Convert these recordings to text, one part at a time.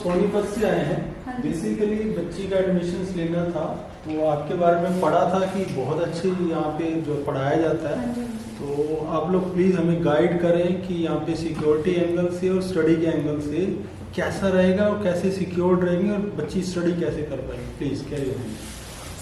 सोनीपत से आए हैं। बेसिकली बच्ची का एडमिशन लेना था, तो आपके बारे में पढ़ा था कि बहुत अच्छे यहाँ पे जो पढ़ाया जाता है, तो आप लोग प्लीज़ हमें गाइड करें कि यहाँ पे सिक्योरिटी एंगल से और स्टडी के एंगल से कैसा रहेगा और कैसे सिक्योर्ड रहेंगे और बच्ची स्टडी कैसे कर पाएंगे। Please carry on.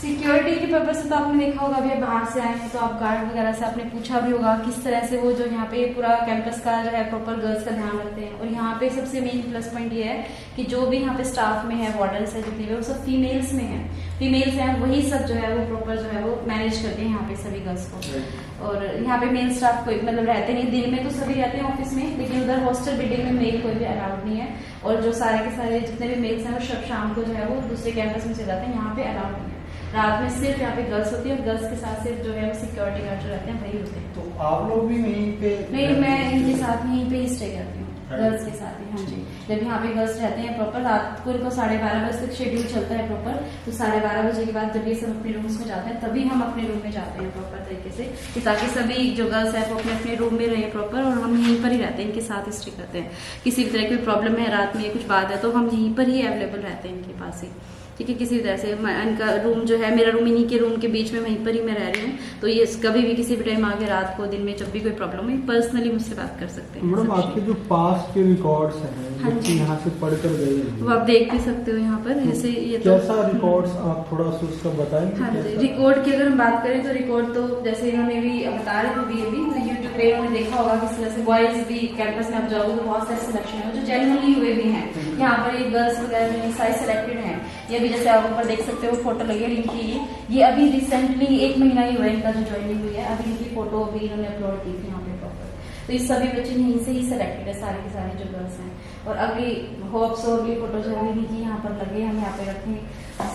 सिक्योरिटी के पर्पज से तो आपने देखा होगा, अभी बाहर से आए हैं तो आप गार्ड वगैरह से आपने पूछा भी होगा किस तरह से वो जो यहाँ पे पूरा कैंपस का जो है प्रॉपर गर्ल्स का ध्यान रखते हैं। और यहाँ पे सबसे मेन प्लस पॉइंट ये है कि जो भी यहाँ पे स्टाफ में है, वार्डन्स है जितने भी, वो सब फीमेल्स में है, फीमेल्स हैं, वही सब जो है वो प्रॉपर जो है वो मैनेज करते हैं यहाँ पे सभी गर्ल्स को। और यहाँ पे मेल स्टाफ कोई मतलब रहते नहीं, दिन में तो सभी रहते हैं ऑफिस में, लेकिन उधर हॉस्टल बिल्डिंग में मेल कोई भी अलाउड नहीं है। और जो सारे के सारे जितने भी मेल्स हैं वो सब शाम को जो है वो दूसरे कैंपस में चले जाते हैं, यहाँ पे अलाउड नहीं है। रात में सिर्फ यहाँ पे गर्ल्स होती है और गर्ल्स के साथ सिर्फ जो है वो सिक्योरिटी गार्ड जो रहते हैं वही होते हैं। तो आप लोग भी वहीं पे? नहीं, मैं इनके साथ यहीं पे ही स्टे करती हूँ, गर्ल्स के साथ ही। हाँ जी, जब यहाँ पे गर्ल्स रहते हैं प्रॉपर, रात को इनको 12:30 बजे तक शेड्यूल चलता है प्रॉपर, तो 12:30 बजे के बाद जब ये सब अपने रूम्स में जाते हैं तभी हम अपने रूम में जाते हैं प्रॉपर तरीके से, कि ताकि सभी जो गर्ल्स है वो अपने अपने रूम में रहे प्रॉपर, और हम यहीं पर ही रहते हैं, इनके साथ स्टे करते हैं। किसी भी तरह की प्रॉब्लम है, रात में कुछ बात है, तो हम यहीं पर ही अवेलेबल रहते हैं इनके पास ही, ठीक है। किसी तरह से इनका रूम जो है, मेरा रूम इन्हीं के रूम के बीच में, वहीं पर ही मैं रह रही हूँ, तो ये कभी भी किसी भी टाइम आके रात को, दिन में, जब भी कोई प्रॉब्लम है पर्सनली मुझसे बात कर सकते हैं। मैडम आपके जो पास के रिकॉर्ड्स हैं, हाँ जी, यहाँ से पढ़कर गए हैं, वो आप देख भी सकते हो यहाँ पर। जैसे ये तो कैसा रिकॉर्ड्स आप थोड़ा सा उसका बताएंगे? हाँ जी, रिकॉर्ड की अगर हम बात करें तो रिकॉर्ड तो जैसे इन्होंने भी बता रहे थे, तो यूट्यूब पे इन्होंने देखा होगा किस तरह से बॉयज भी कैंपस में आप जाओगे तो बहुत सारे सिलेक्शन है जो जेन्युइनली हुए भी हैं। यहाँ पर ये गर्ल्स वगैरह जो सारे सिलेक्टेड हैं, ये भी जैसे आप ऊपर देख सकते हो फोटो लगी है इनकी, ये अभी रिसेंटली 1 महीना ही हुआ है इनका जो ज्वाइनिंग हुई है, अभी इनकी फोटो भी इन्होंने अपलोड की थी यहाँ पे प्रॉपर। तो ये सभी बच्चे यहीं से ही सिलेक्टेड है, सारे के सारे जो गर्ल्स हैं। और अगली होप्स हो, अगली फोटो जो है इनकी यहाँ पर लगे, हम यहाँ पे रखें,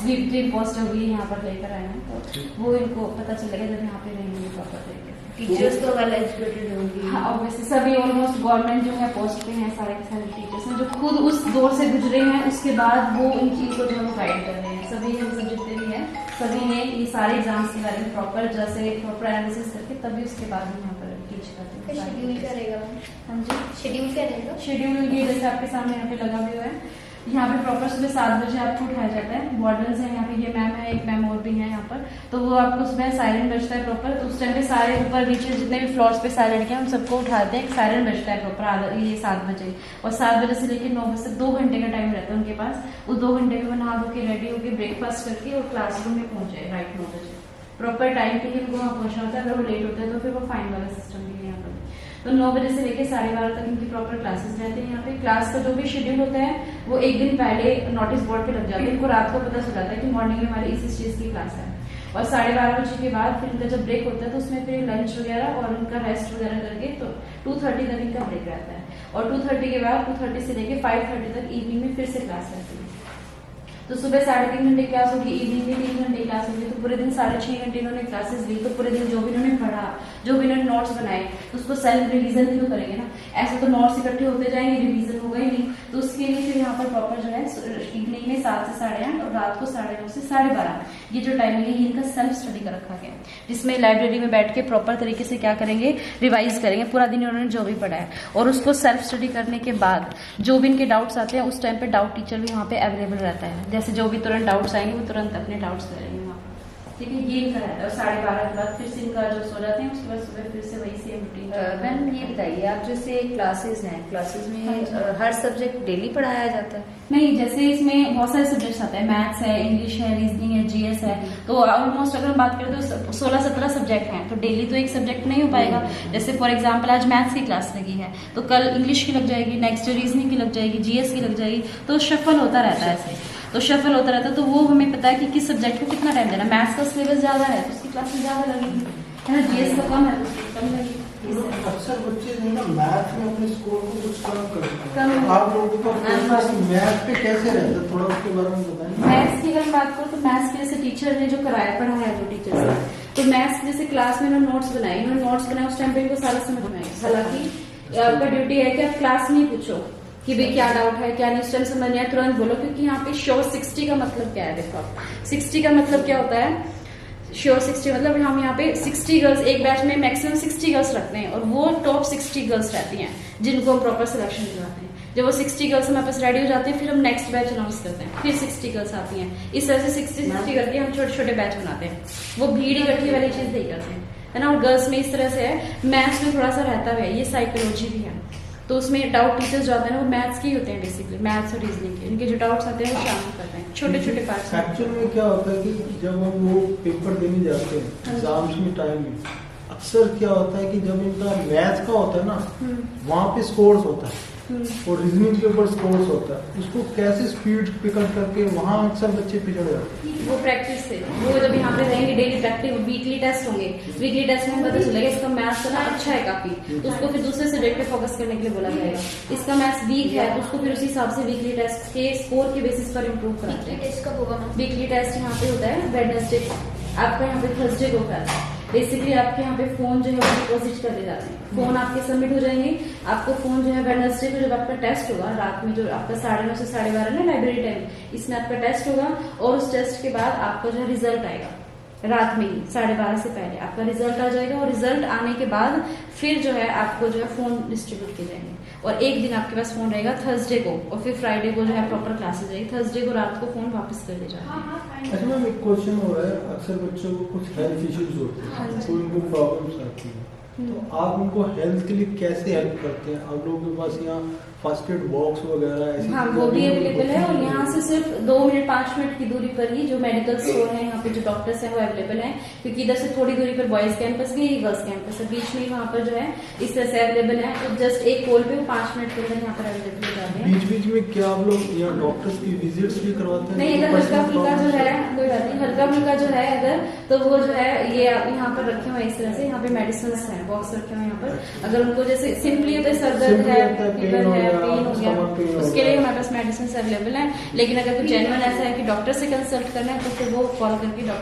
स्लीप ड्रीम पोस्ट होगी यहाँ पर लेकर आए हैं, तो वो इनको पता चलेगा जब यहाँ पे रहेंगे प्रॉपर तरीके से। टीचर्स तो वेल एजुकेटेड होंगी। हाँ, ऑब्वियसली सभी ऑलमोस्ट गवर्नमेंट जो है पोस्ट पे हैं, सारे के सारे टीचर्स हैं जो खुद उस दौर से गुजरे हैं, उसके बाद वो इन चीज को जो है गाइड कर रहे हैं। सभी हम सब जितने भी हैं, सभी ने ये सारे एग्जाम्स के बारे में प्रॉपर जैसे प्रॉपर एनालिसिस करके तभी उसके बाद हम यहाँ पर टीच करते हैं। शेड्यूल क्या रहेगा? हाँ जी, शेड्यूल क्या रहेगा? शेड्यूल ये जैसे आपके सामने यहाँ पे लगा भी हुआ है, यहाँ पे प्रॉपर सुबह 7 बजे आपको उठाया जाता है। वार्डन्स है यहाँ पे, ये मैम है, एक मैम और भी है यहाँ पर, तो वो आपको सुबह सायरन बजता है प्रॉपर, तो उस टाइम पे सारे ऊपर नीचे जितने भी फ्लोर्स पे सारे लड़के हैं उन सबको उठाते हैं, सायरन बजता है प्रॉपर ये 7 बजे, और 7 बजे से लेकर 9 बजे तक 2 घंटे का टाइम रहता है उनके पास। उस 2 घंटे में नहा धो के रेडी होकर ब्रेकफास्ट करके और क्लासरूम में पहुंच जाए राइट 9 बजे प्रॉपर टाइम पे ही उनको वहाँ पहुंचना होता है। अगर वो लेट होता है तो फिर वो फाइन वाला सिस्टम भी है यहाँ पर। तो 9 बजे से लेकर 12:30 तक इनकी प्रॉपर क्लासेस रहते हैं। यहाँ पे क्लास का जो भी शेड्यूल होता है वो एक दिन पहले नोटिस बोर्ड पे लग जाते हैं, इनको रात को पता चल जाता है कि मॉर्निंग में हमारी इस चीज की क्लास है। और 12:30 बजे के बाद फिर इनका जब ब्रेक होता है तो उसमें फिर लंच वगैरह और उनका रेस्ट वगैरह करके तो 2:30 तक इनका ब्रेक रहता है। और 2:30 के बाद 2:30 से लेकर 5:30 तक इवनिंग में फिर से क्लास रहती है। तो सुबह 3.5 घंटे क्लास होगी, इवनिंग में 3 घंटे क्लास होगी, तो पूरे दिन 6.5 घंटे इन्होंने क्लासेस ली। तो पूरे दिन जो भी इन्होंने पढ़ा, जो भी इन्होंने नोट्स बनाए, तो उसको सेल्फ रिवीजन भी तो करेंगे ना, ऐसे तो नोट्स इकट्ठे होते जाएंगे, रिवीजन होगा ही नहीं। तो उसके लिए फिर यहाँ पर प्रॉपर जो है इवनिंग में 7 से 8:30 और रात को 9:30 से 12:30 ये जो टाइमिंग है ये इनका सेल्फ स्टडी का रखा गया, जिसमें लाइब्रेरी में बैठ के प्रॉपर तरीके से क्या करेंगे, रिवाइज करेंगे पूरा दिन इन्होंने जो भी पढ़ा है। और उसको सेल्फ स्टडी करने के बाद जो भी इनके डाउट्स आते हैं उस टाइम पे डाउट टीचर भी वहाँ पे अवेलेबल रहता है, जैसे जो भी तुरंत डाउट्स आएंगे वो तुरंत अपने डाउट्स करेंगे वहाँ पर, ठीक है। ये इनका रहता है। और 12:30 के बाद फिर से इनका जो सो जाते हैं, उसके बाद सुबह फिर से वही सेम रूटीन। मैम ये बताइए, आप जैसे क्लासेस हैं, क्लासेस में हर सब्जेक्ट डेली पढ़ाया जाता है? नहीं, जैसे इसमें बहुत सारे सब्जेक्ट्स आते हैं, मैथ्स है, इंग्लिश है, रीजनिंग है, जीएस है, तो ऑलमोस्ट अगर हम बात करें तो 16-17 सब्जेक्ट हैं, तो डेली तो एक सब्जेक्ट नहीं हो पाएगा। जैसे फॉर एग्जांपल आज मैथ्स की क्लास लगी है तो कल इंग्लिश की लग जाएगी, नेक्स्ट रीजनिंग की लग जाएगी, जीएस की लग जाएगी, तो शफल होता रहता है ऐसे, तो शफल होता रहता है। तो वो हमें पता है कि किस सब्जेक्ट को कितना टाइम देना। मैथ्स का सिलेबस ज्यादा है तो उसकी क्लासेस ज्यादा लगेगी, है ना, जीएस का कम है तो उसकी कम लगेगी। अक्सर बच्चे जो है ना मैथ में अपने स्कोर को कुछ कम करते हैं, आप लोगों का मैथ पे कैसे रहता है, थोड़ा उसके बारे में बताएं। मैथ्स की अगर बात करो तो मैथ्स के जैसे टीचर ने जो कराया पढ़ाया जो टीचर ने, तो मैथ्स जैसे क्लास में इन्होंने नोट्स बनाए उस टाइम पे इनको सारा समझ में आएगा। हालांकि आपका ड्यूटी है कि आप क्लास में ही पूछो कि भाई क्या डाउट है, क्या नहीं, उस टाइम समझ नहीं आया तुरंत बोलो, क्योंकि यहाँ पे श्योर 60 का मतलब क्या है, देखो आप 60 का मतलब क्या होता है, श्योर 60 मतलब हम यहाँ पे 60 गर्ल्स एक बैच में मैक्सिमम 60 गर्ल्स रखते हैं और वो टॉप 60 गर्ल्स रहती हैं जिनको हम प्रॉपर सिलेक्शन दिलाते हैं। जब वो 60 गर्ल्स हमारे पास रेडी हो जाती हैं, फिर हम नेक्स्ट बैच अनाउंस करते हैं, फिर 60 गर्ल्स आती हैं। इस तरह से 60 करके हम छोटे छोटे बैच बनाते हैं। वो भीड़ इकट्ठी वाली चीज नहीं करते हैं, है ना। और गर्ल्स में इस तरह से है, मैथ्स में थोड़ा सा रहता है, ये साइकोलॉजी भी है, तो उसमें डाउट टीचर्स जो आते हैं वो मैथ्स के ही होते हैं बेसिकली, मैथ्स और रीजनिंग के। इनके जो डाउट्स आते हैं वो शामिल करते हैं, छोटे छोटे पार्ट्स। एक्चुअल में क्या होता है कि जब हम वो पेपर देने जाते हैं एग्जाम्स में टाइम में, अक्सर क्या होता है कि जब इनका मैथ्स का होता है ना, वहाँ पे स्कोर्स होता है और रीजनिंग के ऊपर स्कोर्स होता है, उसको कैसे स्पीड पिकअप करके वहाँ अक्सर बच्चे पिछड़ जाते हैं। वो प्रैक्टिस से, वो जब यहाँ पे रहेंगे डेली प्रैक्टिस, वीकली टेस्ट होंगे, वीकली टेस्ट में पता चलेगा इसका मैथ्स ना अच्छा है काफी, तो उसको फिर दूसरे सब्जेक्ट पे फोकस करने के लिए बोला जाएगा। इसका मैथ्स वीक है तो उसको फिर उसी हिसाब से वीकली टेस्ट के स्कोर के बेसिस पर इम्प्रूव कराते हैं। टेस्ट कब होगा? वीकली टेस्ट यहाँ पे होता है वेडनेसडे, आपका यहाँ पे थर्सडे को होता है। बेसिकली आपके यहाँ पे फोन जो है वो डिपॉजिट कर दे जाते हैं, फोन आपके सबमिट हो जाएंगे। आपको फोन जो है वेडनेसडे को जब आपका टेस्ट होगा रात में, जो आपका 9:30 से 12:30 ना लाइब्रेरी टाइम, इसमें आपका टेस्ट होगा और उस टेस्ट के बाद आपका जो है रिजल्ट आएगा रात में ही 12:30 से पहले आपका रिजल्ट आ जाएगा। और रिजल्ट आने के बाद फिर जो है आपको जो है फोन डिस्ट्रीब्यूट किए जाएंगे और एक दिन आपके पास फोन रहेगा थर्सडे को, और फिर फ्राइडे को जो है प्रॉपर क्लासेस रहेगी, थर्सडे को रात को फोन वापस कर दे जाएगा। अच्छा मैम, एक क्वेश्चन हो रहा है, अक्सर बच्चों को कुछ हेल्थ इश्यूज होते हैं, कोई उनको प्रॉब्लम्स आती हैं, तो आप उनको हेल्थ के लिए कैसे हेल्प करते हैं? आप लोगों के पास यहाँ फर्स्ट एड बॉक्स वगैरह ऐसी? हाँ, वो भी अवेलेबल है और यहाँ से सिर्फ 2 मिनट 5 मिनट की दूरी पर ही जो मेडिकल स्टोर है, यहाँ पे जो डॉक्टर्स हैं वो अवेलेबल हैं, क्योंकि इधर से थोड़ी दूरी पर बॉयज कैंपस भी है, गर्ल्स कैंपस है, बीच में वहाँ पर जो है इस तरह से अवेलेबल है। तो जस्ट एक कॉल पे वो 5 मिनट के अंदर यहाँ पर अवेलेबल हो जाते हैं। बीच बीच में क्या आप लोग यहाँ डॉक्टर्स की विजिट्स भी करवाते हैं? नहीं, अगर हल्का फुल्का जो है, कोई बात नहीं, हल्का फुल्का जो है अगर, तो वो जो है ये यहाँ पर रखे हुए इस तरह से, यहाँ पे मेडिसिन है, बॉक्स रखे हुए यहाँ पर। अगर उनको जैसे सिंपली होता है, सर दर्द है, फीवर है, पेन हो गया, उसके लिए हमारे पास मेडिसिन अवेलेबल है। लेकिन अगर कोई जेन्युइन ऐसा है कि डॉक्टर से कंसल्ट करना है तो फिर वो कॉल करके डॉक्टर